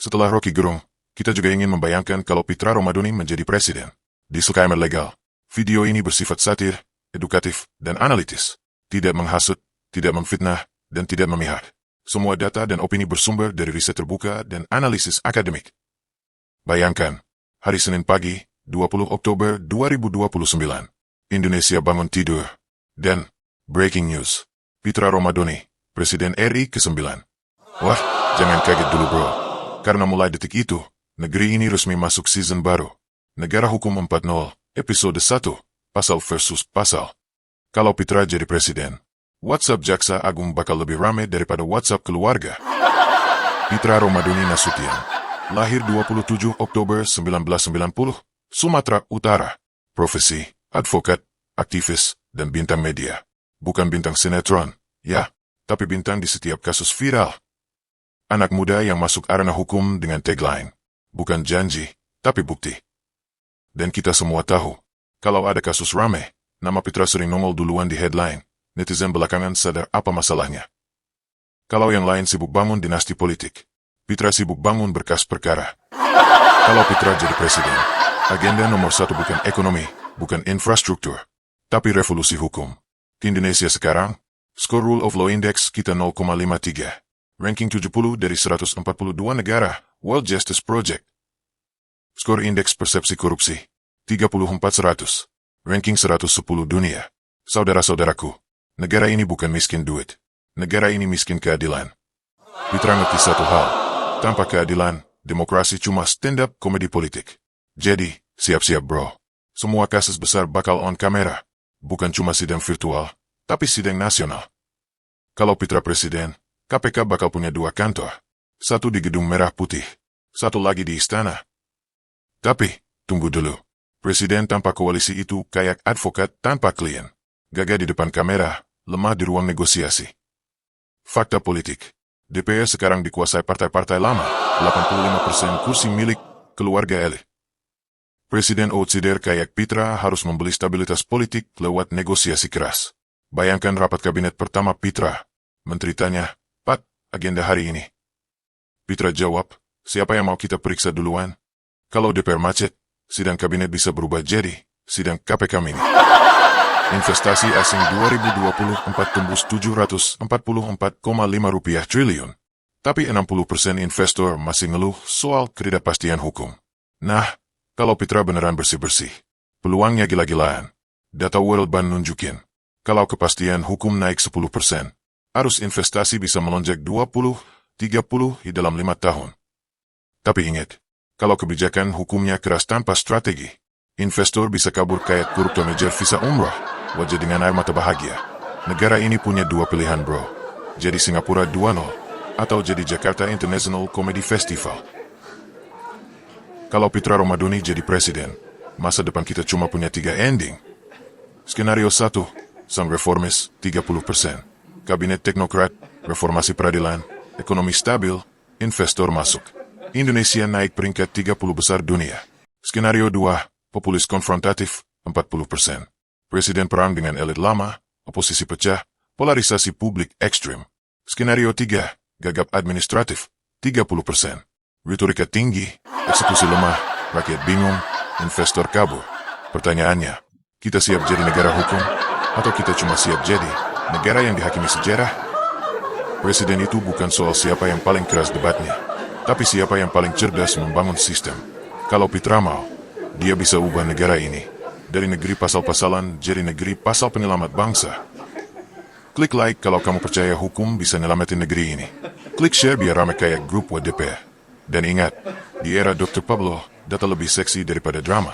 Setelah Rocky Gerung, kita juga ingin membayangkan kalau Pitra Romadhoni menjadi presiden. Disclaimer legal. Video ini bersifat satir, edukatif, dan analitis. Tidak menghasut, tidak memfitnah, dan tidak memihak. Semua data dan opini bersumber dari riset terbuka dan analisis akademik. Bayangkan, hari Senin pagi, 20 Oktober 2029. Indonesia bangun tidur. Dan, breaking news. Pitra Romadhoni, Presiden RI ke-9. Wah, jangan kaget dulu bro. Karena mulai detik itu, negeri ini resmi masuk season baru. Negara Hukum 40, episode 1, pasal versus pasal. Kalau Pitra jadi presiden, WhatsApp Jaksa Agung bakal lebih rame daripada WhatsApp keluarga. Pitra Romadhoni Nasution, lahir 27 Oktober 1990, Sumatera Utara. Profesi, advokat, aktivis, dan bintang media. Bukan bintang sinetron, ya, tapi bintang di setiap kasus viral. Anak muda yang masuk arena hukum dengan tagline, bukan janji, tapi bukti. Dan kita semua tahu, kalau ada kasus rame, nama Pitra sering nongol duluan di headline, netizen belakangan sadar apa masalahnya. Kalau yang lain sibuk bangun dinasti politik, Pitra sibuk bangun berkas perkara. Kalau Pitra jadi presiden, agenda nomor 1 bukan ekonomi, bukan infrastruktur, tapi revolusi hukum. Di Indonesia sekarang, skor Rule of Law Index kita 0,53. Ranking 70 dari 142 negara, World Justice Project. Skor indeks persepsi korupsi, 34/100. Ranking 110 dunia. Saudara-saudaraku, negara ini bukan miskin duit. Negara ini miskin keadilan. Pitra ngerti satu hal. Tanpa keadilan, demokrasi cuma stand-up komedi politik. Jadi, siap-siap bro. Semua kasus besar bakal on kamera. Bukan cuma sidang virtual, tapi sidang nasional. Kalau Pitra presiden, KPK bakal punya 2 kantor. Satu di Gedung Merah Putih, satu lagi di Istana. Tapi, tunggu dulu. Presiden tanpa koalisi itu kayak advokat tanpa klien. Gagah di depan kamera, lemah di ruang negosiasi. Fakta politik. DPR sekarang dikuasai partai-partai lama, 85% kursi milik keluarga elit. Presiden outsider kayak Pitra harus membeli stabilitas politik lewat negosiasi keras. Bayangkan rapat kabinet pertama Pitra. Menteri tanya, "Pat, agenda hari ini?" Pitra jawab, "Siapa yang mau kita periksa duluan?" Kalau DPR macet, sidang kabinet bisa berubah jadi sidang KPK mini. Investasi asing 2024 tembus 744,5 rupiah triliun. Tapi 60% investor masih ngeluh soal ketidakpastian hukum. Nah, kalau Pitra beneran bersih-bersih, peluangnya gila-gilaan. Data World Bank nunjukin, kalau kepastian hukum naik 10%, arus investasi bisa melonjak 20-30 di dalam 5 tahun. Tapi ingat, kalau kebijakan hukumnya keras tanpa strategi, investor bisa kabur kayak koruptor ngejar visa umrah, wajah dengan air mata bahagia. Negara ini punya 2 pilihan bro, jadi Singapura 2.0, atau jadi Jakarta International Comedy Festival. Kalau Pitra Romadhoni jadi presiden, masa depan kita cuma punya 3 ending. Skenario 1, sang reformis 30%. Kabinet teknokrat, reformasi peradilan, ekonomi stabil, investor masuk. Indonesia naik peringkat 30 besar dunia. Skenario 2, populis konfrontatif 40%. Presiden perang dengan elit lama, oposisi pecah, polarisasi publik ekstrim. Skenario 3, gagap administratif 30%. Retorika tinggi, eksekusi lemah, rakyat bingung, investor kabur. Pertanyaannya, kita siap jadi negara hukum, atau kita cuma siap jadi negara yang dihakimi sejarah? Presiden itu bukan soal siapa yang paling keras debatnya, tapi siapa yang paling cerdas membangun sistem. Kalau Pitra mau, dia bisa ubah negara ini dari negeri pasal-pasalan jadi negeri pasal penyelamat bangsa. Klik like kalau kamu percaya hukum bisa nyelamatin negeri ini. Klik share biar rame kayak grup WDP. Dan ingat, di era Dr. Pablo, data lebih seksi daripada drama.